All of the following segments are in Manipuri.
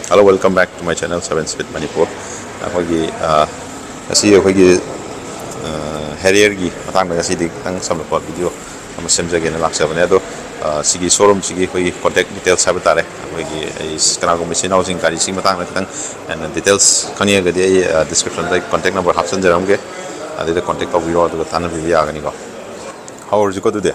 Hello, welcome back to my channel 7 Speed Manipur. Akhoi asi akhoi Harrier gi matang na sidi tang sampa video am semjage na laksabane ado sigi showroom sigi akhoi contact details have tare akhoi gi kana ko machine housing kari sing matang na tang and details khani ga di description da contact number option jaram ge ade contact of video ado tan video agani ko. How are you go today?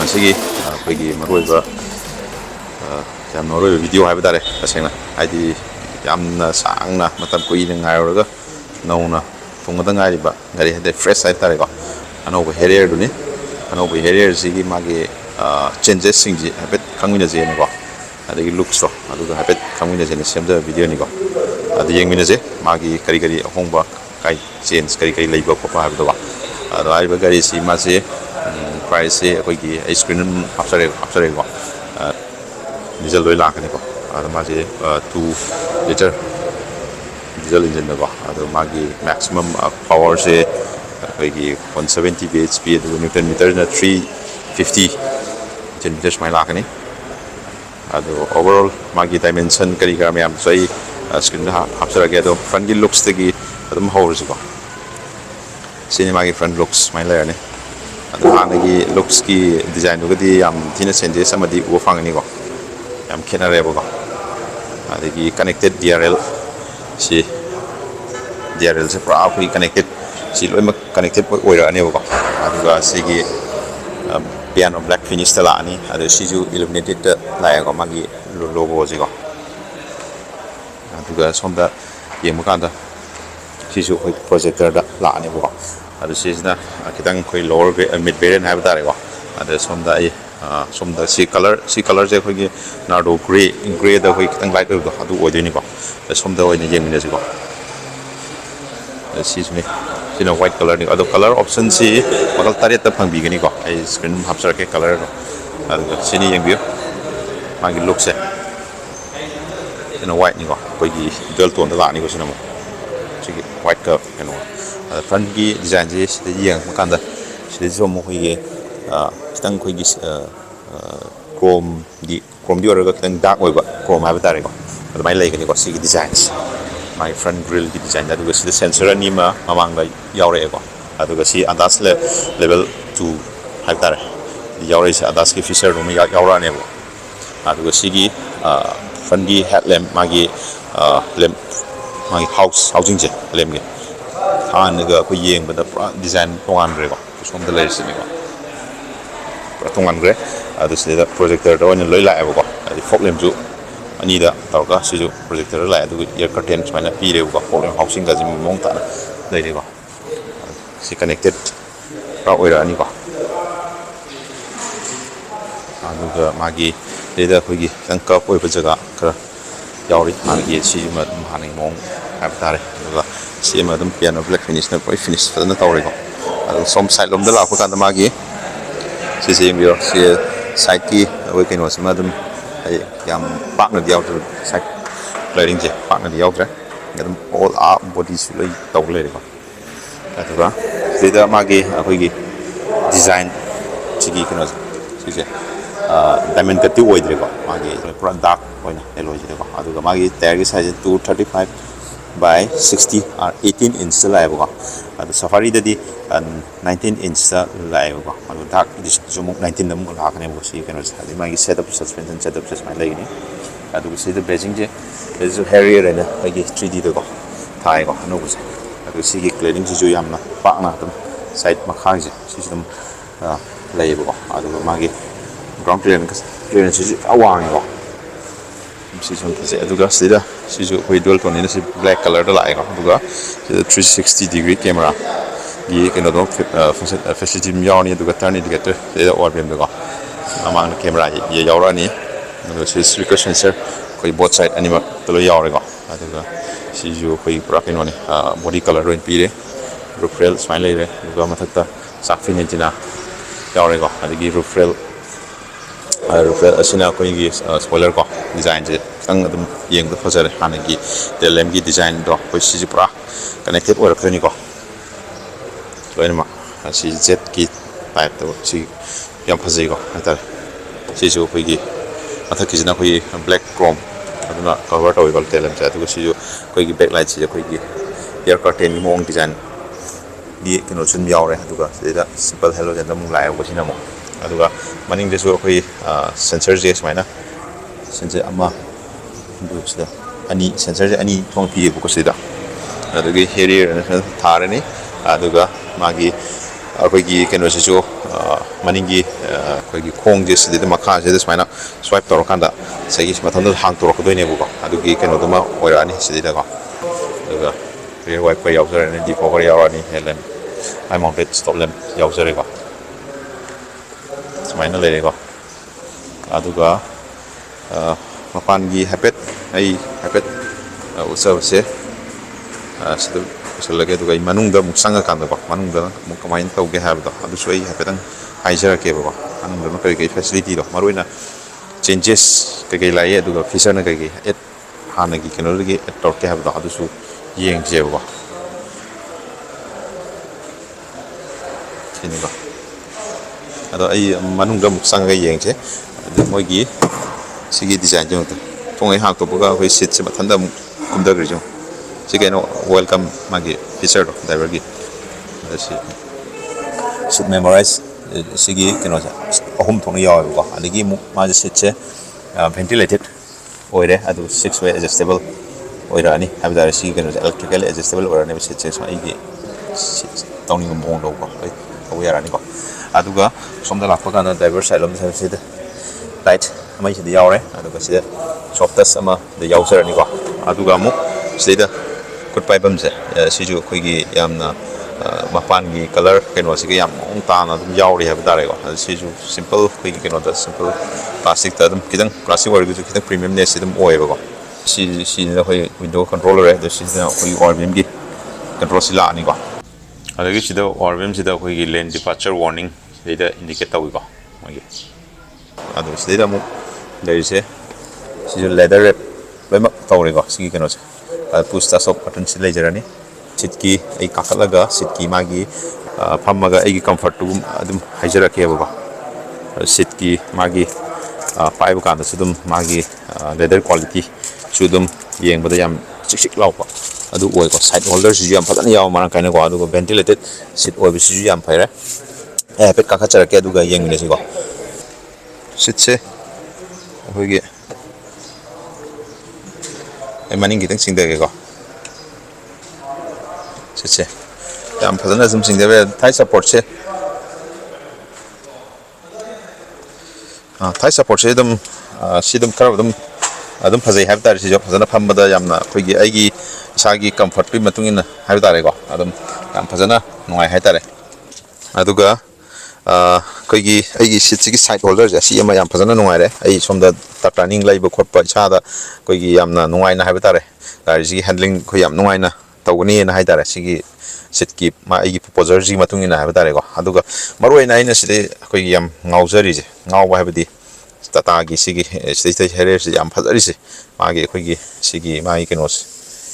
Sigi akhoi maroiba yam noroi video haiba tare tasengna haidi yamna sangna matam kuina ngairaga nauna thungada ngairiba gari hade fresh hai tare ko Anouba Harrier duni Anouba Harrier sigi magi changes singji habet khangmina je ne ko adagi looks ro aduga habet khangmina je ne semja video ni ko adu yengmina je magi kari kari ahongba kai change kari leiba ko pa habdo ba adu aiba gari si ma se price akhoi gi screen after go diesel loi lakani ko adu ma je 2 liter diesel engine ko adu magi maximum power se akhoi gi 170 bhp adu newton meter na 350 newton meters mai lakani adu overall magi dimension kari ga me am sai screen da after ge adu front gi looks tagi adu howers ko sini magi front looks mai layer ne Anagi looks ki design ugadi am thina senje samadi wo fangani ko am khena rebo ko adagi connected DRL si DRL se pra akhui connected si loima connected oira ani ko aduga sigi piano black finish tala ani adu siju illuminated la ko magi logo ji ko aduga somda yemukanda siju projector da la ani ko adu sisna kitang khoi lower mid variant have tare ko adu somda si color je khoi gi nardo gray da khoi kitang light do adu oidini ko somda oina yengmine ji ko sisni sina white color ni adu color option si bakal tare ta phangbi gani ko ai screen hapsar ke color ko adu sini yengbi magi look se sina white ni ko khoi gi dual tone da ni ko sina mo sigi white curve kano front gi design ji sida yang makanda sida jo mo khoi kitang khoi gi chrome di oraga kitang dark oiba chrome ha batare ko adu mai lai ko sigi designs my front grill gi design da du sida sensor ani ma mamang da yaure ko adu si adas level 2 ha batare yaure si adas ki feature ro mi yaura ne ko adu sigi front gi headlamp magi lamp magi housing je lamp gi Naga ko yeng bada design tongan re ko som da lai sini ko tongan re adu sida projector da on loi lai ko adi fog lem ju ani da taw ka si ju projector lai adu air curtain mana pi re ko fog lem housing ga jim mong ta lai re ko si connected ra oi ra ani ko adu ga magi leda ko gi tang ka oi ba jaga kra yauri magi si ju ma hanai mong ha ta re adu si ma dum piano black finish na poi finish na tawre ko som side lom da la ko kan da magi si yo si side ki we ken was ma dum ai yam pak na diaw to side lighting je pak na diaw tra dum all up body su lai taw le ko ta ba si da magi akoi gi design chigi ken was si je diamond ka ti oi dre ko magi pura dark oina elo je ko adu ga magi tire gi size 235 by 60 or 18 inch la ko adu safari da di 19 inch la ko adu dark this zoom 19 dam la ka ne bo si kan sa di magi setup suspension setup ses mai lai ni adu si the bracing je is Harrier and magi 3D da ko thai ko no ko adu si gi cleaning ji ju yam na pa na dum side ma khang ji si dum lai ko adu magi ground clearance ji awang ko si som se aduga sida si ju khoi dual tone si black color da lai ko aduga 360 degree camera gi keno do facility mi yaw ni aduga turn indicator da or bem da ko amang camera ye yaw ra ni no si speaker sensor ꯑꯩꯈꯣꯏ ꯕꯣꯠ ꯁꯥꯏꯠ ꯑꯅꯤꯃꯛ ꯂꯣꯏ ꯌꯥꯎꯔꯦꯀꯣ ꯑꯗꯨꯒ ꯁꯤꯁꯨ ꯑꯩꯈꯣꯏ ꯄꯨꯔꯥ ꯀꯩꯅꯣꯅꯤ ꯕꯣꯗꯤ ꯀꯂꯔ ꯑꯣꯏꯅ ꯄꯤꯔꯦ ꯔꯨꯐ ꯔꯦꯜ ꯁꯨꯃꯥꯏꯅ ꯂꯩꯔꯦ ꯑꯗꯨꯒ ꯃꯊꯛꯇ ꯆꯥꯛꯐꯤ ꯅꯦꯟꯇꯤꯅꯥ ꯌꯥꯎꯔꯦꯀꯣ ꯑꯗꯒꯤ ꯔꯨꯐ ꯔꯦꯜ ꯑꯁꯤꯅ ꯑꯩꯈꯣꯏꯒꯤ ꯁ꯭ꯄꯣꯏꯂꯔ ꯀꯣ ꯗꯤꯖꯥꯏꯟꯁꯦ ꯈꯤꯇꯪ ꯑꯗꯨꯝ ꯌꯦꯡꯕꯗ ꯐꯖꯔꯦ ꯍꯥꯟꯅꯒꯤ ꯇꯦꯜ ꯂꯦꯝꯒꯤ ꯗꯤꯖꯥꯏꯟꯗꯣ ꯑꯩꯈꯣꯏ ꯁꯤꯁꯦ ꯄꯨꯔꯥ ꯀꯅꯦꯛꯇꯦꯠ ꯑꯣꯏꯔꯛꯇꯣꯏꯅꯤꯀꯣ ꯂꯣꯏꯅꯃꯛ ꯑꯁꯤ ꯖꯦꯠꯀꯤ ꯇꯥꯏꯞꯇ ꯁꯤ ꯌꯥꯝ ꯐꯖꯩꯀꯣ ꯍꯥꯏꯇꯥꯔꯦ ꯁꯤꯁꯨ ꯑꯩꯈꯣꯏꯒꯤ ꯃꯊꯛꯀꯤꯁꯤꯅ ꯑꯩꯈꯣꯏꯒꯤ ꯕ꯭ꯂꯦꯛ ꯀ꯭ꯔꯣꯝ ꯑꯗꯨꯅ ꯀꯚꯔ ꯇꯧꯋꯦꯕ ꯇꯦꯜ ꯂꯦꯝꯁꯦ ꯑꯗꯨꯒ ꯁꯤꯁꯨ ꯑꯩꯈꯣꯏꯒꯤ ꯕꯦꯛ ꯂꯥꯏꯠꯁꯤꯁꯦ ꯑꯩꯈꯣꯏꯒꯤ ꯏꯌꯔ ꯀꯔꯇꯦꯟꯒꯤ ꯃꯑꯣꯡ ꯗꯤꯖꯥꯏꯟꯒꯤ ꯀꯩꯅꯣꯁꯨ ꯑꯗꯨꯝ ꯌꯥꯎꯔꯦ ꯑꯗꯨꯒ ꯁꯤꯗꯩꯗ ꯁꯤꯝꯄꯜ ꯍꯦꯂꯣꯖꯦꯟꯗ ꯑꯃꯨꯛ ꯂꯥꯛꯑꯦꯕ ꯁꯤꯅ ꯑꯃꯨꯛ ꯑꯗꯨꯒ ꯃꯅꯤꯡꯗꯁꯨ ꯑꯩꯈꯣꯏ ꯁꯦꯟꯁꯔꯁꯦ ꯁꯨꯃꯥꯏꯅ ꯁꯦꯟꯁꯔ ꯑꯃ ꯑꯗꯨ ꯁꯤꯗ ꯑꯅꯤ ꯁꯦꯟꯁꯔꯁꯦ ꯑꯅꯤ ꯊꯣꯛꯅ ꯄꯤꯌꯦꯕꯀꯣ ꯁꯤꯗ ꯑꯗꯨꯗꯒꯤ ꯍꯦꯔꯤꯌꯔ ꯊꯥꯔꯅꯤ ꯑꯗꯨꯒ ꯃꯥꯒꯤ ꯑꯩꯈꯣꯏꯒꯤ ꯀꯩꯅꯣꯁꯤꯁꯨ ꯃꯅꯤꯡꯒꯤ ꯑꯩꯈꯣꯏꯒꯤ ꯈꯣꯡꯁꯦ ꯁꯤꯗꯩꯗ ꯃꯈꯥꯁꯤꯗ ꯁꯨꯃꯥꯏꯅ ꯁ꯭ꯋꯥꯏꯞ ꯇꯧꯔꯀꯥꯟꯗ ꯉꯁꯥꯏꯒꯤ ꯃꯊꯟꯇ ꯍꯥꯡꯇꯣꯔꯛꯀꯗꯣꯏꯅꯦꯕꯀꯣ ꯑꯗꯨꯒꯤ ꯀꯩꯅꯣꯗꯨꯃ ꯑꯣꯏꯔꯛꯑꯅꯤ ꯁꯤꯗꯩꯗꯀꯣ ꯑꯗꯨꯒ ꯔꯤꯌꯔ ꯋꯥꯏꯄꯔ ꯌꯥꯎꯖꯔꯅꯤ ꯗꯤꯐꯣꯒꯔ ꯌꯥꯎꯔꯛꯑꯅꯤ ꯍꯦꯠ ꯂꯦꯝꯞ ꯑꯥꯏ ꯃꯥꯎꯟꯇꯦꯠ ꯁ꯭ꯇꯣꯞ ꯂꯦꯝꯞ ꯌꯥꯎꯖꯔꯦꯀꯣ ꯁꯨꯃꯥꯏꯅ ꯂꯩꯔꯦꯀꯣ ꯑꯗꯨꯒ ꯃꯄꯥꯟꯒꯤ ꯍꯥꯏꯐꯦꯠ ꯑꯩ ꯍꯥꯏꯐꯦꯠ ꯎꯠꯆꯕꯁꯦ ꯁꯤꯗ ꯄꯨꯁꯜꯂꯒꯦ ꯑꯗꯨꯒ ꯑꯩ ꯃꯅꯨꯡꯗ ꯑꯃꯨꯛ ꯆꯪꯉꯀꯥꯟꯗꯀꯣ ꯃꯅꯨꯡꯗ ꯑꯃꯨꯛ ꯀꯃꯥꯏꯅ ꯇꯧꯒꯦ ꯍꯥꯏꯕꯗꯣ ꯑꯗꯨꯁꯨ ꯑꯩ ꯍꯥꯏꯐꯦꯠꯇꯪ ꯍꯥꯏꯖꯔꯛꯀꯦꯕꯀꯣ ꯃꯅꯨꯡꯗꯅ ꯀꯔꯤ ꯐꯦꯁꯤꯂꯤꯇꯤꯗꯣ ꯃꯔꯨꯑꯣꯏꯅ ꯆꯦꯟꯖꯦꯁ ꯀꯩꯀꯩ ꯂꯥꯛꯏ ꯑꯗꯨꯒ ꯐꯤꯆꯔꯅ ꯀꯩꯀꯩ ꯑꯦꯠ ꯍꯥꯟꯅꯒꯤ ꯀꯩꯅꯣꯗꯒꯤ ꯑꯦꯠ ꯇꯧꯔꯛꯀꯦ ꯍꯥꯏꯕꯗꯣ ꯑꯗꯨꯁꯨ ꯌꯦꯡꯁꯦꯕꯀꯣ ꯁꯤꯅꯤꯀꯣ ꯑꯗꯣ ꯑꯩ ꯃꯅꯨꯡꯗ ꯑꯃꯨꯛ ꯆꯪꯉꯒ ꯌꯦꯡꯁꯦ ꯑꯗꯨ ꯃꯣꯏꯒꯤ ꯁꯤꯒꯤ ꯗꯤꯖꯥꯏꯟꯁꯦ ꯑꯃꯨꯛꯇ ꯊꯣꯡ ꯍꯦꯛ ꯍꯥꯡꯇꯣꯛꯄꯒ ꯑꯩꯈꯣꯏ ꯁꯤꯠꯁꯦ ꯃꯊꯟꯇ ꯑꯃꯨꯛ ꯀꯨꯝꯊꯈ꯭ꯔꯤꯁꯦ ꯁꯤ ꯀꯩꯅꯣ ꯋꯦꯜꯀꯝ ꯃꯥꯒꯤ ꯐꯤꯆꯔꯗꯣ ꯗ꯭राꯏꯚꯔꯒꯤ ꯁꯤ ꯁꯤꯠ ꯃꯦꯃꯣꯔꯥꯏꯁ ꯁꯤꯒꯤ ꯀꯩꯅꯣꯁꯦ ꯑꯍꯨꯝ ꯊꯣꯛꯅ ꯌꯥꯎꯋꯦꯕꯀꯣ ꯑꯗꯒꯤ ꯑꯃꯨꯛ ꯃꯥꯁꯦ ꯁꯤꯠꯁꯦ ꯚꯦꯟꯇꯤꯂꯦꯇꯦꯠ ꯑꯣꯏꯔꯦ ꯑꯗꯨ 6 ꯋꯦ ꯑꯦꯗꯖꯁꯇꯦꯕꯜ ꯑꯣꯏꯔꯛꯑꯅꯤ ꯍꯥꯏꯕ ꯇꯥꯔꯦ ꯁꯤꯒꯤ ꯀꯩꯅꯣꯁꯦ ꯑꯦꯂꯦꯛꯇ꯭ꯔꯤꯀꯦꯜ ꯑꯦꯗꯖꯁꯇꯦꯕꯜ ꯑꯣꯏꯔꯛꯑꯅꯦꯕ ꯁꯤꯠꯁꯦ ꯑꯩꯒꯤ ꯇꯧꯅꯤꯡꯕ ꯃꯑꯣꯡꯗꯀꯣ ꯑꯩ ꯇꯧꯕ ꯌꯥꯔꯅꯤꯀꯣ ꯑꯗꯨꯒ ꯁꯣꯝꯗ ꯂꯥꯛꯄ ꯀꯥꯟꯗ ꯗ꯭ꯔꯥꯏꯚꯔ ꯁꯥꯏꯠ ꯂꯣꯝꯗ ꯁꯤꯗ ꯂꯥꯏꯠ ꯑꯃꯁꯤꯗ ꯌꯥꯎꯔꯦ ꯑꯗꯨꯒ ꯁꯤꯗ ꯁꯣꯐ ꯇꯆ ꯑꯃꯗ ꯌꯥꯎꯖꯔꯅꯤꯀꯣ ꯑꯗꯨꯒ ꯑꯃꯨꯛ ꯁꯤꯗꯩꯗ ꯈꯨꯠ ꯄꯥꯏꯐꯝꯁꯦ ꯁꯤꯁꯨ ꯑꯩꯈꯣꯏꯒꯤ ꯌꯥꯝꯅ ꯃꯄꯥꯟꯒꯤ ꯀꯂꯔ ꯀꯩꯅꯣꯁꯤꯒ ꯌꯥꯝ ꯃꯑꯣꯡ ꯇꯥꯅ ꯑꯗꯨꯝ ꯌꯥꯎꯔꯤ ꯍꯥꯏꯕ ꯇꯥꯔꯦꯀꯣ ꯑꯗꯨ ꯁꯤꯁꯨ ꯁꯤꯝꯄꯜ ꯑꯩꯈꯣꯏꯒꯤ ꯀꯩꯅꯣꯗ ꯁꯤꯝꯄꯜ ꯄ꯭ꯂꯥꯁꯇꯤꯛꯇ ꯑꯗꯨꯝ ꯈꯤꯇꯪ ꯄ꯭ꯂꯥꯁꯇꯤꯛ ꯑꯣꯏꯔꯒꯁꯨ ꯈꯤꯇꯪ ꯄ꯭ꯔꯤꯃꯤꯌꯝꯅꯦꯁꯁꯤ ꯑꯗꯨꯝ ꯑꯣꯏꯌꯦꯕꯀꯣ ꯁꯤꯁꯤꯅ ꯑꯩꯈꯣꯏ ꯋꯤꯟꯗꯣ ꯀꯟꯇ꯭ꯔꯣꯜ ꯑꯣꯏꯔꯦ ꯑꯗꯣ ꯁꯤꯁꯤꯅ ꯑꯩꯈꯣꯏꯒꯤ ꯑꯣꯔꯕꯤꯝꯒꯤ ꯀꯟꯇ꯭ꯔꯣꯜꯁꯤ ꯂꯥꯛꯑꯅꯤꯀꯣ ꯑꯗꯒꯤ ꯁꯤꯗ ꯑꯣꯔꯕꯤꯝꯁꯤꯗ ꯑꯩꯈꯣꯏꯒꯤ ꯂꯦꯟ ꯗꯤꯄꯥꯔꯆꯔ ꯋꯥꯔꯅꯤꯡ ꯁꯤꯗꯩꯗ ꯏꯟꯗꯤꯀꯦꯠ ꯇꯧꯏꯀꯣ ꯃꯣꯏꯒꯤ ꯑꯗꯨ ꯁꯤꯗꯩꯗ ꯑꯃꯨꯛ ꯂꯩꯔꯤꯁꯦ ꯁꯤꯁꯨ ꯂꯦꯗꯔ ꯔꯦꯞ ꯂꯣꯏꯅꯃꯛ ꯇꯧꯔꯦꯀꯣ ꯁꯤꯒꯤ ꯀꯩꯅꯣꯁꯦ ꯄꯨꯁ ꯁ꯭ꯇꯥꯔꯠ ꯁ꯭ꯇꯣꯞ ꯕꯇꯟꯁꯤ ꯂꯩꯖꯔꯅꯤ ꯁꯤꯠꯀꯤ ꯑꯩ ꯀꯥꯈꯠꯂꯒ ꯁꯤꯠꯀꯤ ꯃꯥꯒꯤ ꯐꯝꯃꯒ ꯑꯩꯒꯤ ꯀꯝꯐꯔꯠꯇꯨ ꯑꯗꯨꯝ ꯍꯥꯏꯖꯔꯛꯀꯦꯕꯀꯣ ꯁꯤꯠꯀꯤ ꯃꯥꯒꯤ ꯄꯥꯏꯕ ꯀꯥꯟꯗꯁꯨ ꯑꯗꯨꯝ ꯃꯥꯒꯤ ꯂꯦꯗꯔ ꯀ꯭ꯋꯥꯂꯤꯇꯤꯁꯨ ꯑꯗꯨꯝ ꯌꯦꯡꯕꯗ ꯌꯥꯝ ꯆꯤꯛ ꯂꯥꯎꯕ ꯑꯗꯨ ꯑꯣꯏꯀꯣ ꯁꯥꯏꯠ ꯍꯣꯜꯗꯔꯁꯤꯁꯨ ꯌꯥꯝ ꯐꯖꯅ ꯌꯥꯎꯕ ꯃꯔꯥꯡ ꯀꯥꯏꯅꯀꯣ ꯑꯗꯨꯒ ꯚꯦꯟꯇꯤꯂꯦꯇꯦꯠ ꯁꯤꯠ ꯑꯣꯏꯕꯁꯤꯁꯨ ꯌꯥꯝ ꯐꯩꯔꯦ ꯑꯩ ꯍꯥꯏꯐꯦꯠ ꯀꯥꯈꯠꯆꯔꯛꯀꯦ ꯑꯗꯨꯒ ꯌꯦꯡꯃꯤꯟꯅꯁꯤꯀꯣ ꯁꯤꯠꯁꯦ ꯑꯩꯈꯣꯏꯒꯤ ꯑꯩ ꯃꯅꯤꯡ ꯈꯤꯇꯪ ꯆꯤꯡꯊꯒꯦꯀꯣ ꯁꯤꯠꯁꯦ ꯌꯥꯝ ꯐꯖꯅ ꯑꯗꯨꯝ ꯆꯤꯡꯊꯕ ꯌꯥꯏ ꯊꯥꯏ ꯁꯞꯄꯣꯔꯠꯁꯦ ꯊꯥꯏ ꯁꯞꯄꯣꯔꯠꯁꯦ ꯑꯗꯨꯝ ꯁꯤ ꯑꯗꯨꯝ ꯈꯔ ꯑꯗꯨꯝ ꯐꯖꯩ ꯍꯥꯏꯕ ꯇꯥꯔꯦ ꯁꯤꯁꯨ ꯐꯖꯅ ꯐꯝꯕꯗ ꯌꯥꯝꯅ ꯑꯩꯈꯣꯏꯒꯤ ꯑꯩꯒꯤ ꯏꯁꯥꯒꯤ ꯀꯝꯐꯔꯠꯀꯤ ꯃꯇꯨꯡ ꯏꯟꯅ ꯍꯥꯏꯕ ꯇꯥꯔꯦꯀꯣ ꯑꯗꯨꯝ ꯌꯥꯝ ꯐꯖꯅ ꯅꯨꯡꯉꯥꯏ ꯍꯥꯏꯇꯥꯔꯦ ꯑꯗꯨꯒ ꯑꯩꯈꯣꯏꯒꯤ ꯑꯩꯒꯤ ꯁꯤꯠꯁꯤꯒꯤ ꯁꯥꯏꯠ ꯍꯣꯜꯗꯔꯁꯦ ꯑꯁꯤ ꯑꯃ ꯌꯥꯝ ꯐꯖꯅ ꯅꯨꯡꯉꯥꯏꯔꯦ ꯑꯩ ꯁꯣꯝꯗ ꯇꯔꯅꯤꯡ ꯂꯩꯕ ꯈꯣꯠꯄ ꯏꯁꯥꯗ ꯑꯩꯈꯣꯏꯒꯤ ꯌꯥꯝꯅ ꯅꯨꯡꯉꯥꯏꯅ ꯍꯥꯏꯕ ꯇꯥꯔꯦ ꯒꯥꯔꯤꯁꯤꯒꯤ ꯍꯦꯟꯗꯂꯤꯡ ꯑꯩꯈꯣꯏ ꯌꯥꯝ ꯅꯨꯡꯉꯥꯏꯅ ꯇꯧꯒꯅꯤꯅ ꯍꯥꯏ ꯇꯥꯔꯦ ꯁꯤꯒꯤ ꯁꯤꯠꯀꯤ ꯑꯩꯒꯤ ꯄꯣꯖꯔꯁꯤꯒꯤ ꯃꯇꯨꯡ ꯏꯟꯅ ꯍꯥꯏꯕ ꯇꯥꯔꯦꯀꯣ ꯑꯗꯨꯒ ꯃꯔꯨꯑꯣꯏꯅ ꯑꯩꯅ ꯁꯤꯗꯩ ꯑꯩꯈꯣꯏꯒꯤ ꯌꯥꯝ ꯉꯥꯎꯖꯔꯤꯁꯦ ꯉꯥꯎꯕ ꯍꯥꯏꯕꯗꯤ ꯇꯥꯇꯥꯒꯤ ꯁꯤꯒꯤ ꯁꯤꯗꯩ ꯍꯦꯔꯤꯌꯔꯁꯤ ꯌꯥꯝ ꯐꯖꯔꯤꯁꯦ ꯃꯥꯒꯤ ꯑꯩꯈꯣꯏꯒꯤ ꯁꯤꯒꯤ ꯃꯥꯒꯤ ꯀꯩꯅꯣꯁꯦ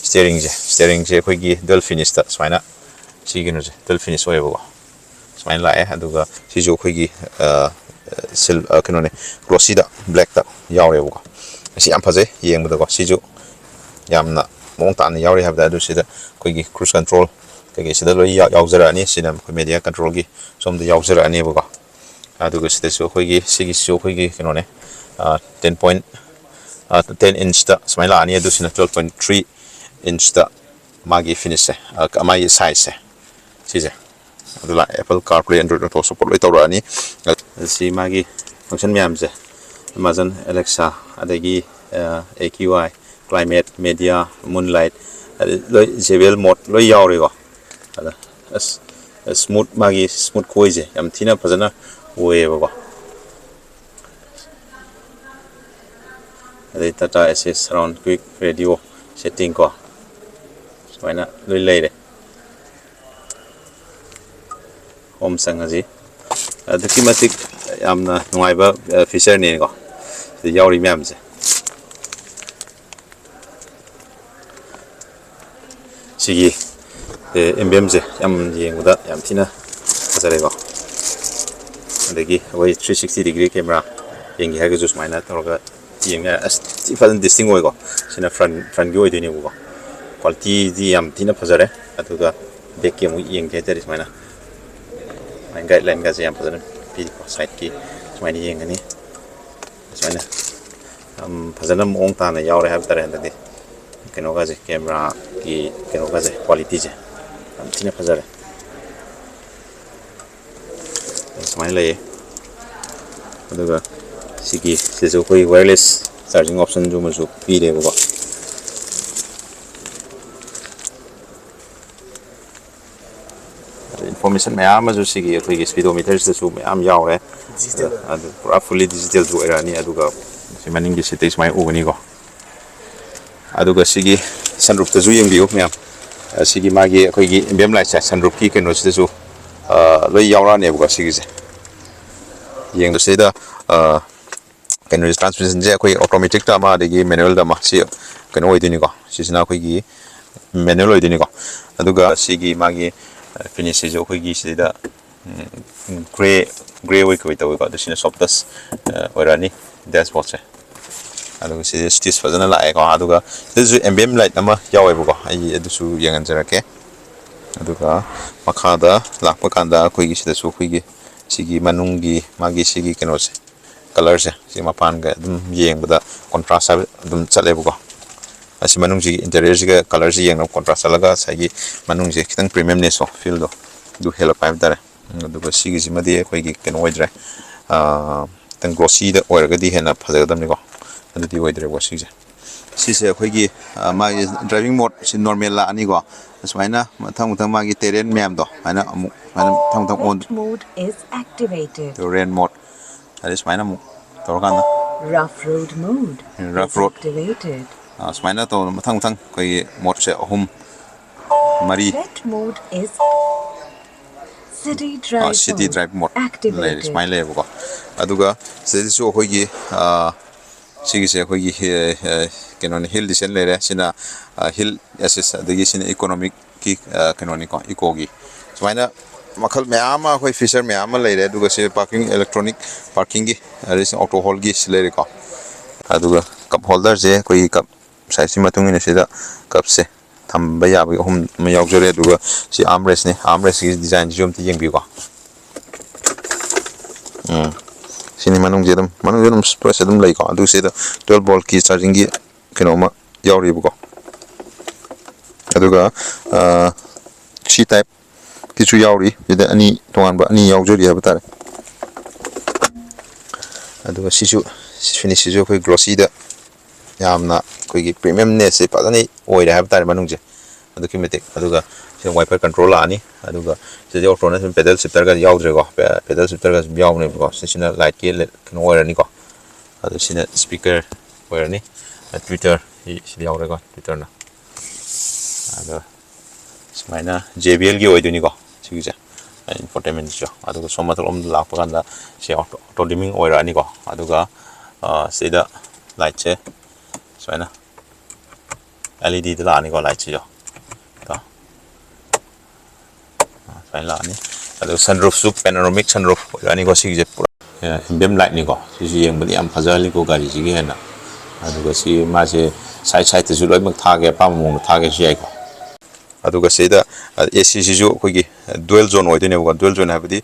ꯁ꯭ꯇꯤꯌꯔꯤꯡꯁꯦ ꯑꯩꯈꯣꯏꯒꯤ ꯗꯨꯋꯦꯜ ꯐꯤꯅꯤꯁꯇ ꯁꯨꯃꯥꯏꯅ ꯁꯤ ꯀꯩꯅꯣꯁꯦ ꯗꯨꯋꯦꯜ ꯐꯤꯅꯤꯁ ꯑꯣꯏꯌꯦꯕꯀꯣ ꯁꯨꯃꯥꯏꯅ ꯂꯥꯛꯑꯦ ꯑꯗꯨꯒ ꯁꯤꯁꯨ ꯑꯩꯈꯣꯏꯒꯤ ꯀꯩꯅꯣꯅꯦ ꯒ꯭ꯂꯣꯁꯤꯗ ꯕ꯭ꯂꯦꯛꯇ ꯌꯥꯎꯔꯦꯕꯀꯣ ꯃꯁꯤ ꯌꯥꯝ ꯐꯖꯩ ꯌꯦꯡꯕꯗꯀꯣ ꯁꯤꯁꯨ ꯌꯥꯝꯅ ꯃꯑꯣꯡ ꯇꯥꯅ ꯌꯥꯎꯔꯤ ꯍꯥꯏꯕ ꯇꯥꯔꯦ ꯑꯗꯨ ꯁꯤꯗ ꯑꯩꯈꯣꯏꯒꯤ ꯀ꯭ꯔꯨꯁ ꯀꯟꯇ꯭ꯔꯣꯜ ꯀꯩꯀꯩꯁꯤꯗ ꯂꯣꯏ ꯌꯥꯎꯖꯔꯛꯑꯅꯤ ꯁꯤꯅ ꯑꯩꯈꯣꯏ ꯃꯦꯗꯤꯌꯥ ꯀꯟꯇ꯭ꯔꯣꯜꯒꯤ ꯁꯣꯝꯗ ꯌꯥꯎꯖꯔꯛꯑꯅꯦꯕꯀꯣ ꯑꯗꯨꯒ ꯁꯤꯗꯁꯨ ꯑꯩꯈꯣꯏꯒꯤ ꯁꯤꯒꯤꯁꯤꯁꯨ ꯑꯩꯈꯣꯏꯒꯤ ꯀꯩꯅꯣꯅꯦ 10 ꯏꯟꯆꯇ ꯁꯨꯃꯥꯏꯅ ꯂꯥꯛꯑꯅꯤ ꯑꯗꯨ ꯁꯤꯅ 12.3 ꯏꯟꯆꯇ ꯃꯥꯒꯤ ꯐꯤꯅꯤꯁꯁꯦ ꯃꯥꯒꯤ ꯁꯥꯏꯖꯁꯦ ꯁꯤꯁꯦ ꯑꯗꯨ ꯂꯥꯛꯑꯦ ꯑꯦꯄꯜ ꯀꯥꯔꯄ꯭ꯂꯦ ꯑꯦꯟꯗ꯭ꯔꯣꯏꯗ ꯑꯣꯇꯣ ꯁꯞꯄꯣꯔꯠ ꯂꯣꯏ ꯇꯧꯔꯛꯑꯅꯤ ꯁꯤ ꯃꯥꯒꯤ ꯐꯪꯁꯟ ꯃꯌꯥꯝꯁꯦ ꯑꯦꯃꯥꯖꯣꯟ ꯑꯦꯂꯦꯛꯁꯥ ꯑꯗꯒꯤ AQI climate media moon light ꯂꯣꯏ JBL ꯃꯣꯠ ꯂꯣꯏ ꯌꯥꯎꯔꯤꯀꯣ ꯑꯗ ꯁ꯭ꯃꯨꯠ ꯃꯥꯒꯤ ꯁ꯭ꯃꯨꯠ ꯈꯣꯏꯁꯦ ꯌꯥꯝ ꯊꯤꯅ ꯐꯖꯅ ꯑꯣꯏꯌꯦꯕꯀꯣ adai Tata SS Surround Quick Radio setting ko sumaina loi leire home sangaji adaki matik yamna nungaiba feature ni ko yauri myam je sigi emblem je yam yenguda yam thina fazare ko adagi awai 360 degree camera yengi haga ju sumaina toroga yenga ifan distinguish ko sina front gi oidini ko quality di yam thina fazare aduga back ki mu yengi tari sumaina guideline ga yam fazare pi side ki sumaina yengani sumaina fazana mong ta na yaure have tare handadi keno ga je camera ki keno ga je quality je am thina fazare sumaina lai aduga sigi sesu koi wireless charging option ju masu pi de ko information mayam ju sigi koi speedometer su mayam yaure adu pura fully digital ju era ni aduga simaning gi site smai ugani ko aduga sigi sunroof ta ju yengbiu mayam sigi magi koi gi emblem light cha sunroof ki keno su ju loi yaura ne ko sigi je yeng do seda keno transmission je koi automatic ta ma de gi manual da ma si keno oidini ko sisina koi gi manual oidini ko aduga sigi magi finish je koi gi seda gray way ko ita ko sina softness orani dashboard se aduga si stis fazana la ko aduga this emblem light nama yawe ko ai adusu yangan jarake aduga makhada lakpa kanda koi gi sida su koi gi sigi manungi magi sigi keno se color se si mapan ga dum yengbada contrast dum chale ko asi manung ji interior ji ga color ji yeng contrast laga sagi manung ji kitang premium ne so feel do du hello pipe dare du ko sigi ji madi koi gi ken oidre tang glossy da oir ga di hena phaja dam ni ko adu di oidre ko sigi si se koi gi ma driving mode si normal la ani ko asmaina thang ma gi terrain myam do ana thang on mode is activated. terrain mode ada asmaina mu torkan Rough road mode rough is road activated. asmaina to thang koi mode se hum mari Pet mode is city drive mode activated. smile level ko aduga se so koi gi sigi se koi gi kenon hill descent lere sina hill assist adagi sina economic ki kenoni ko eco gi smaina makhal mayama koi feature mayama lere aduga se parking electronic parking gi aris auto hold gi lere ko aduga cup holder je koi cup size matung ina sida cup se thamba ya bi hum ma yaujore aduga si armrest gi design jom ti yeng bi ko sini manung jedam space dum lai ko adu se da 12 volt ki charging gi kenoma yauri bu ko aduga C type kichu yauri yeda ani tongan ba ani yaujori ha batare aduga sisu finish jo koi glossy da yamna koi gi premium ne se padani oira ha batare manung je adu kimetek aduga se wiper controller ani aduga se de auto na pedal shifter ga yaudre ko pedal shifter ga yaune ko sina light ke keno oira ni ko adu sina speaker oira ni Twitter si yaure ko Twitter na adu smaina JBL gi oiduni ko sigija infotainment jo aduga somatal om lakpa kanda se auto dimming oira ni ko aduga seda light che smaina LED da ani ko light jo ta smaina la ni adu sunroof su panoramic sunroof ani ko sigija pura emblem light ni ko si yeng bali am phajali ko gari ji ge na aduga si ma se side su loi mak thage pa mong thage si ai ko aduga seda AC ji ju ko gi dual zone oi dine ko dual zone habdi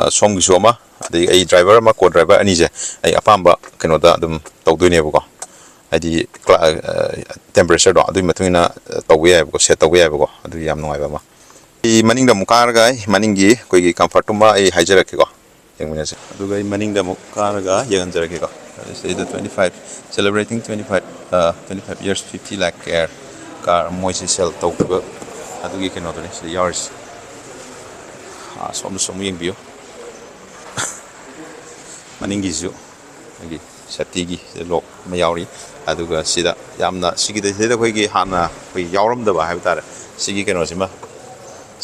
som gi soma adi ai driver ma co driver ani je ai apamba keno da dum tawdune ko adi temperature do adu matuna tawwe ko set tawwe ko adu yam noi ba ma I maning da mukar ga maning gi ko gi comfort ma ai hajara ke ko yengmene se aduga I maning da mukar ga yegan jara ke ko say the 25 celebrating 25 years 50 lakh car moise sell to ko adugi keno do ne se yaorasu som yeng bio maning gi ju agi ꯁꯦꯐꯇꯤꯒꯤ ꯂꯣꯛ ꯑꯃ ꯌꯥꯎꯔꯤ ꯑꯗꯨꯒ ꯁꯤꯗ ꯌꯥꯝꯅ ꯁꯤꯗ ꯑꯩꯈꯣꯏꯒꯤ ꯍꯥꯟꯅ ꯑꯩꯈꯣꯏ ꯌꯥꯎꯔꯝꯗꯕ ꯍꯥꯏꯕ ꯇꯥꯔꯦ ꯁꯤꯒꯤ ꯀꯩꯅꯣꯁꯤꯃ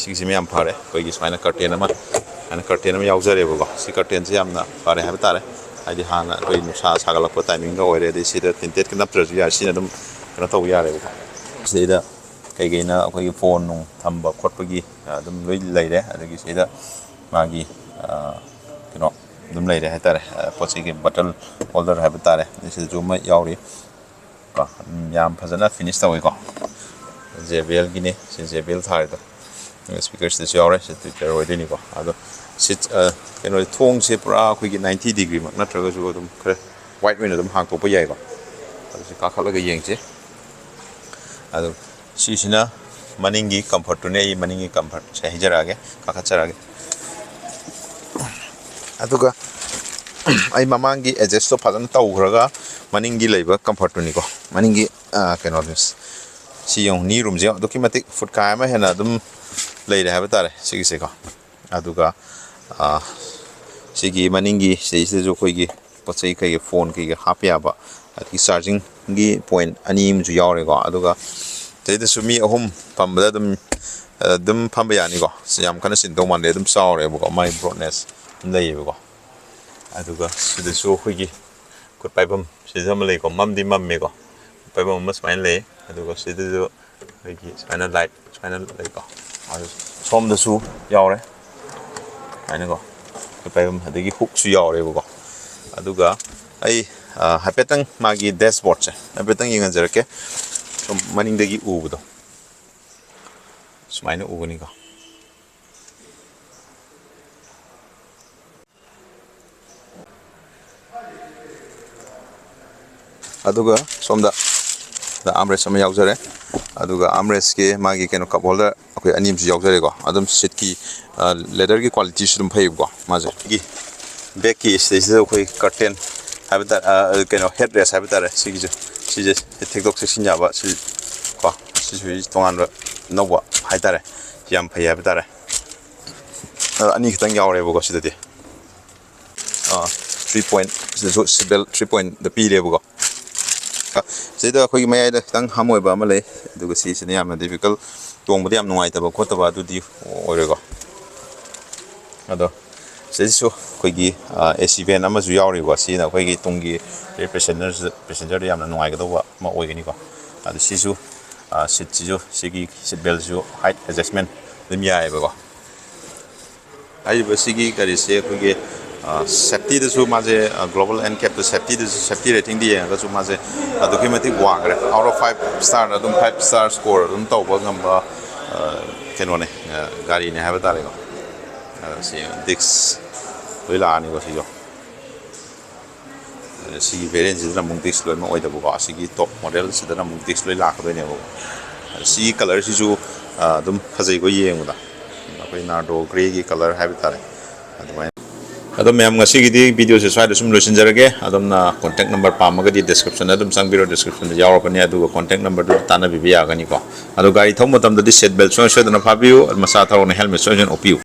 ꯁꯤꯒꯤꯁꯤꯃ ꯌꯥꯝ ꯐꯔꯦ ꯑꯩꯈꯣꯏꯒꯤ ꯁꯨꯃꯥꯏꯅ ꯀꯔꯇꯦꯟ ꯑꯃ ꯌꯥꯎꯖꯔꯦꯕꯀꯣ ꯁꯤ ꯀꯔꯇꯦꯟꯁꯤ ꯌꯥꯝꯅ ꯐꯔꯦ ꯍꯥꯏꯕ ꯇꯥꯔꯦ ꯍꯥꯏꯗꯤ ꯍꯥꯟꯅ ꯑꯩꯈꯣꯏ ꯅꯨꯡꯁꯥ ꯁꯥꯒꯠꯂꯛꯄ ꯇꯥꯏꯃꯤꯡꯒ ꯑꯣꯏꯔꯦ ꯑꯗꯩ ꯁꯤꯗ ꯇꯤꯟꯇꯦꯠꯀ ꯅꯞꯇ꯭ꯔꯁꯨ ꯌꯥꯔꯦ ꯁꯤꯅ ꯑꯗꯨꯝ ꯀꯩꯅꯣ ꯇꯧꯕ ꯌꯥꯔꯦꯕꯀꯣ ꯁꯤꯗ ꯀꯩꯀꯩꯅ ꯑꯩꯈꯣꯏꯒꯤ ꯐꯣꯟ ꯅꯨꯡ ꯊꯝꯕ ꯈꯣꯠꯄꯒꯤ ꯑꯗꯨꯝ ꯂꯣꯏ ꯂꯩꯔꯦ ꯑꯗꯒꯤ ꯁꯤꯗ ꯃꯥꯒꯤ ꯀꯩꯅꯣ ꯑꯗꯨꯝ ꯂꯩꯔꯦ ꯍꯥꯏꯇꯥꯔꯦ ꯄꯣꯠ ꯆꯩꯒꯤ ꯕꯇꯜ ꯍꯣꯜꯗꯔ ꯍꯥꯏꯕ ꯇꯥꯔꯦ ꯁꯤꯗꯁꯨ ꯑꯃ ꯌꯥꯎꯔꯤ ꯀꯣ ꯌꯥꯝ ꯐꯖꯅ ꯐꯤꯅꯤꯁ ꯇꯧꯋꯤꯀꯣ JBLꯒꯤꯅꯤ ꯁꯤ JBL ꯊꯥꯔꯤꯗꯣ ꯁ꯭ꯄꯤꯀꯔꯁꯤꯗꯁꯨ ꯌꯥꯎꯔꯦ ꯁꯤ ꯇ꯭ꯋꯤꯇꯔ ꯑꯣꯏꯗꯣꯏꯅꯤꯀꯣ ꯑꯗꯣ ꯀꯩꯅꯣ ꯊꯣꯡꯁꯦ ꯄꯨꯔꯥ ꯑꯩꯈꯣꯏꯒꯤ 90 ꯗꯤꯒ꯭ꯔꯤꯃꯛ ꯅꯠꯇ꯭ꯔꯒꯁꯨ ꯑꯗꯨꯝ ꯈꯔ ꯋꯥꯏꯠ ꯑꯣꯏꯅ ꯑꯗꯨꯝ ꯍꯥꯡꯇꯣꯛꯄ ꯌꯥꯏꯀꯣ ꯑꯗꯨꯁꯨ ꯀꯥꯈꯠꯂꯒ ꯌꯦꯡꯁꯤ ꯑꯗꯨ ꯁꯤꯁꯤꯅ ꯃꯅꯤꯡꯒꯤ ꯀꯝꯐꯔꯠꯇꯨꯅꯦ ꯑꯩ ꯃꯅꯤꯡꯒꯤ ꯀꯝꯐꯔꯠꯁꯦ ꯍꯩꯖꯔꯛꯑꯒꯦ ꯀꯥꯈꯠꯆꯔꯛꯑꯒꯦ ꯑꯗꯨꯒ ꯑꯩ ꯃꯃꯥꯡꯒꯤ ꯑꯦꯗꯖꯁꯇꯣ ꯐꯖꯅ ꯇꯧꯈ꯭ꯔꯒ ꯃꯅꯤꯡꯒꯤ ꯂꯩꯕ ꯀꯝꯐꯔꯠꯇꯨꯅꯤꯀꯣ ꯃꯅꯤꯡꯒꯤ ꯀꯩꯅꯣꯗꯨ ꯁꯤ ꯌꯦꯡꯉꯨ ꯅꯤ ꯔꯨꯝꯁꯦ ꯑꯗꯨꯛꯀꯤ ꯃꯇꯤꯛ ꯐꯨꯠꯀꯥꯏ ꯑꯃ ꯍꯦꯟꯅ ꯑꯗꯨꯝ ꯂꯩꯔꯦ ꯍꯥꯏꯕ ꯇꯥꯔꯦ ꯁꯤꯒꯤꯁꯦꯀꯣ ꯑꯗꯨꯒ ꯁꯤꯒꯤ ꯃꯅꯤꯡꯒꯤ ꯁꯤꯗꯩꯁꯤꯗꯁꯨ ꯑꯩꯈꯣꯏꯒꯤ ꯄꯣꯠ ꯆꯩ ꯀꯩꯒꯤ ꯐꯣꯟ ꯀꯩꯒꯤ ꯍꯥꯞꯄ ꯌꯥꯕ ꯑꯗꯒꯤ ꯆꯥꯔꯖꯤꯡꯒꯤ ꯄꯣꯏꯟꯠ 2 ꯑꯃꯁꯨ ꯌꯥꯎꯔꯦꯀꯣ ꯑꯗꯨꯒ ꯁꯤꯗꯩꯗꯁꯨ ꯃꯤ 3 ꯐꯝꯕꯗ ꯑꯗꯨꯝ ꯐꯝꯕ ꯌꯥꯅꯤꯀꯣ ꯁꯤ ꯌꯥꯝ ꯀꯟꯅ ꯆꯤꯟꯗꯧ ꯃꯥꯟꯗꯦ ꯑꯗꯨꯝ ꯆꯥꯎꯔꯦꯕꯀꯣ ꯃꯥꯏ ꯕ꯭ꯔꯣꯗꯅꯦꯁ ꯂꯩꯌꯦꯕꯀꯣ ꯑꯗꯨꯒ ꯁꯤꯗꯁꯨ ꯑꯩꯈꯣꯏꯒꯤ ꯈꯨꯠ ꯄꯥꯏꯐꯝ ꯁꯤꯗ ꯑꯃ ꯂꯩꯀꯣ ꯃꯝꯗꯤ ꯃꯝꯃꯦꯀꯣ ꯈꯨꯠ ꯄꯥꯏꯐꯝ ꯑꯃ ꯁꯨꯃꯥꯏꯅ ꯂꯩ ꯑꯗꯨꯒ ꯁꯤꯗꯁꯨ ꯑꯩꯈꯣꯏꯒꯤ ꯁꯨꯃꯥꯏꯅ ꯂꯥꯏꯠ ꯁꯨꯃꯥꯏꯅ ꯂꯩꯀꯣ ꯑꯗꯨ ꯁꯣꯝꯗꯁꯨ ꯌꯥꯎꯔꯦ ꯁꯨꯃꯥꯏꯅꯀꯣ ꯈꯨꯠ ꯄꯥꯏꯐꯝ ꯑꯗꯒꯤ ꯍꯨꯛꯁꯨ ꯌꯥꯎꯔꯦꯕꯀꯣ ꯑꯗꯨꯒ ꯑꯩ ꯍꯥꯏꯐꯦꯠꯇꯪ ꯃꯥꯒꯤ ꯗꯦꯁꯕꯣꯔꯗꯁꯦ ꯍꯥꯏꯐꯦꯠꯇꯪ ꯌꯦꯡꯍꯟꯖꯔꯛꯀꯦ ꯁꯨꯝ ꯃꯅꯤꯡꯗꯒꯤ ꯎꯕꯗꯣ ꯁꯨꯃꯥꯏꯅ ꯎꯒꯅꯤꯀꯣ ꯑꯗꯨꯒ ꯁꯣꯝꯗ ꯑꯥꯝꯔꯦꯁ ꯑꯃ ꯌꯥꯎꯖꯔꯦ ꯑꯗꯨꯒ ꯑꯥꯝꯔꯦꯁꯀꯤ ꯃꯥꯒꯤ ꯀꯩꯅꯣ ꯀꯞ ꯍꯣꯜꯗꯔ ꯑꯩꯈꯣꯏ 2 ꯑꯃꯁꯨ ꯌꯥꯎꯖꯔꯦꯀꯣ ꯑꯗꯨꯝ ꯁꯤꯠꯀꯤ ꯂꯦꯗꯔꯒꯤ क्वालिटीꯁꯨ ꯑꯗꯨꯝ ꯐꯩꯕꯀꯣ ꯃꯥꯁꯦ ꯕꯦꯛꯀꯤ ꯁꯤꯗꯩꯁꯤꯗ ꯑꯩꯈꯣꯏ ꯀꯔꯇꯦꯟ ꯍꯥꯏꯕ ꯇꯥꯔꯦ ꯀꯩꯅꯣ ꯍꯦꯗ ꯔꯦꯁ ꯍꯥꯏꯕ ꯇꯥꯔꯦ ꯁꯤꯁꯦ ꯊꯦꯛꯇꯣꯛ ꯊꯦꯛꯆꯤꯟ ꯌꯥꯕ ꯁꯤ ꯀꯣ ꯁꯤꯁꯨ ꯇꯣꯉꯥꯟꯕ ꯑꯅꯧꯕ ꯍꯥꯏꯇꯥꯔꯦ ꯌꯥꯝ ꯐꯩ ꯍꯥꯏꯕ ꯇꯥꯔꯦ 2 ꯈꯤꯇꯪ ꯌꯥꯎꯔꯦꯕꯀꯣ ꯁꯤꯗꯗꯤ 3 ꯄꯣꯏꯟꯠ ꯁꯤꯗꯁꯨ ꯁꯤꯕꯦꯜ 3 ꯄꯣꯏꯟꯠꯗ ꯄꯤꯔꯦꯕꯀꯣ ꯁꯤꯗ ꯑꯩꯈꯣꯏꯒꯤ ꯃꯌꯥꯏꯗ ꯈꯤꯇꯪ ꯍꯝ ꯑꯣꯏꯕ ꯑꯃ ꯂꯩ ꯑꯗꯨꯒ ꯁꯤꯁꯤꯅ ꯌꯥꯝꯅ ꯗꯤꯐꯤꯀꯜ ꯇꯣꯡꯕꯗ ꯌꯥꯝ ꯅꯨꯡꯉꯥꯏꯇꯕ ꯈꯣꯠꯇꯕ ꯑꯗꯨꯗꯤ ꯑꯣꯏꯔꯣꯏꯀꯣ ꯑꯗꯣ ꯁꯤꯗꯁꯨ ꯑꯩꯈꯣꯏꯒꯤ AC ꯚꯦꯟ ꯑꯃꯁꯨ ꯌꯥꯎꯔꯤꯕ ꯁꯤꯅ ꯑꯩꯈꯣꯏꯒꯤ ꯇꯨꯡꯒꯤ ꯄꯦꯁꯦꯟꯖꯔꯗ ꯌꯥꯝꯅ ꯅꯨꯡꯉꯥꯏꯒꯗꯧꯕ ꯑꯃ ꯑꯣꯏꯒꯅꯤꯀꯣ ꯑꯗꯨ ꯁꯤꯁꯨ ꯁꯤꯠꯁꯤꯁꯨ ꯁꯤꯒꯤ ꯁꯤꯠ ꯕꯦꯜꯁꯤꯁꯨ ꯍꯥꯏꯠ ꯑꯦꯗꯖꯁꯃꯦꯟ ꯑꯗꯨꯝ ꯌꯥꯏꯑꯕꯀꯣ ꯍꯥꯏꯔꯤꯕ ꯁꯤꯒꯤ ꯒꯥꯔꯤꯁꯦ ꯑꯩꯈꯣꯏꯒꯤ ꯁꯦꯐꯇꯤꯗꯁꯨ ꯃꯥꯁꯦ ꯒ꯭ꯂꯣꯕal NCAP ꯁꯦꯐꯇꯤ ꯔꯦꯇꯤꯡꯗ ꯌꯦꯡꯉꯒꯁꯨ ꯃꯥꯁꯦ ꯑꯗꯨꯛꯀꯤ ꯃꯇꯤꯛ ꯋꯥꯡꯈ꯭ꯔꯦ ꯑꯥꯎꯠ ꯑꯣꯐ 5 ꯁ꯭ꯇꯥꯔꯗ ꯑꯗꯨꯝ 5 ꯁ꯭ꯇꯥꯔ ꯁ꯭ꯀꯣꯔ ꯑꯗꯨꯝ ꯇꯧꯕ ꯉꯝꯕ ꯀꯩꯅꯣꯅꯦ ꯒꯥꯔꯤꯅꯦ ꯍꯥꯏꯕ ꯇꯥꯔꯦꯀꯣ ꯁꯤ ꯗꯤꯛꯁ ꯂꯣꯏ ꯂꯥꯛꯑꯅꯤꯀꯣ ꯁꯤꯁꯨ ꯁꯤꯒꯤ ꯚꯦꯔꯤꯌꯦꯟꯁꯤꯗꯅ ꯑꯃꯨꯛ ꯗꯤꯛꯁ ꯂꯣꯏꯅꯃꯛ ꯑꯣꯏꯗꯕꯀꯣ ꯑꯁꯤꯒꯤ ꯇꯣꯞ ꯃꯣꯗꯦꯜꯁꯤꯗꯅ ꯑꯃꯨꯛ ꯗꯤꯛꯁ ꯂꯣꯏ ꯂꯥꯛꯀꯗꯣꯏꯅꯦꯕꯀꯣ ꯁꯤꯒꯤ ꯀꯂꯔꯁꯤꯁꯨ ꯑꯗꯨꯝ ꯐꯖꯩꯀꯣ ꯌꯦꯡꯕꯗ ꯑꯩꯈꯣꯏ ꯅꯥꯔꯗꯣ ꯒ꯭ꯔꯦꯒꯤ ꯀꯂꯔ ꯍꯥꯏꯕ ꯇꯥꯔꯦ ꯑꯗꯨꯃꯥꯏꯅ ꯑꯗꯣ ꯃꯌꯥꯝ ꯉꯁꯤꯒꯤꯗꯤ ꯚꯤꯗꯤꯑꯣꯁꯦ ꯁ꯭ꯋꯥꯏꯗ ꯁꯨꯝ ꯂꯣꯏꯁꯤꯟꯖꯔꯒꯦ ꯑꯗꯣꯝꯅ ꯀꯣꯟꯇꯦꯛ ꯅꯝꯕꯔ ꯄꯥꯝꯃꯒꯗꯤ ꯗꯤꯁꯀ꯭ꯔꯤꯞꯁꯟꯗ ꯑꯗꯨꯝ ꯆꯪꯕꯤꯔꯣ ꯗꯤꯁꯀ꯭ꯔꯤꯞꯁꯟꯗ ꯌꯥꯎꯔꯛꯀꯅꯤ ꯑꯗꯨꯒ ꯀꯣꯟꯇꯦꯛ ꯅꯝꯕꯔꯗꯨ ꯇꯥꯟꯅꯕꯤꯕ ꯌꯥꯒꯅꯤꯀꯣ ꯑꯗꯣ ꯒꯥꯔꯤ ꯊꯧꯕ ꯃꯇꯝꯗꯗꯤ ꯁꯤꯠ ꯕꯦꯜꯠ ꯁꯣꯏꯗꯅ ꯐꯥꯕꯤꯌꯨ ꯃꯁꯥ ꯊꯧꯔꯛꯅ ꯍꯦꯜꯃꯦꯠ ꯁꯣꯏꯗꯅ ꯎꯞꯄꯤꯌꯨ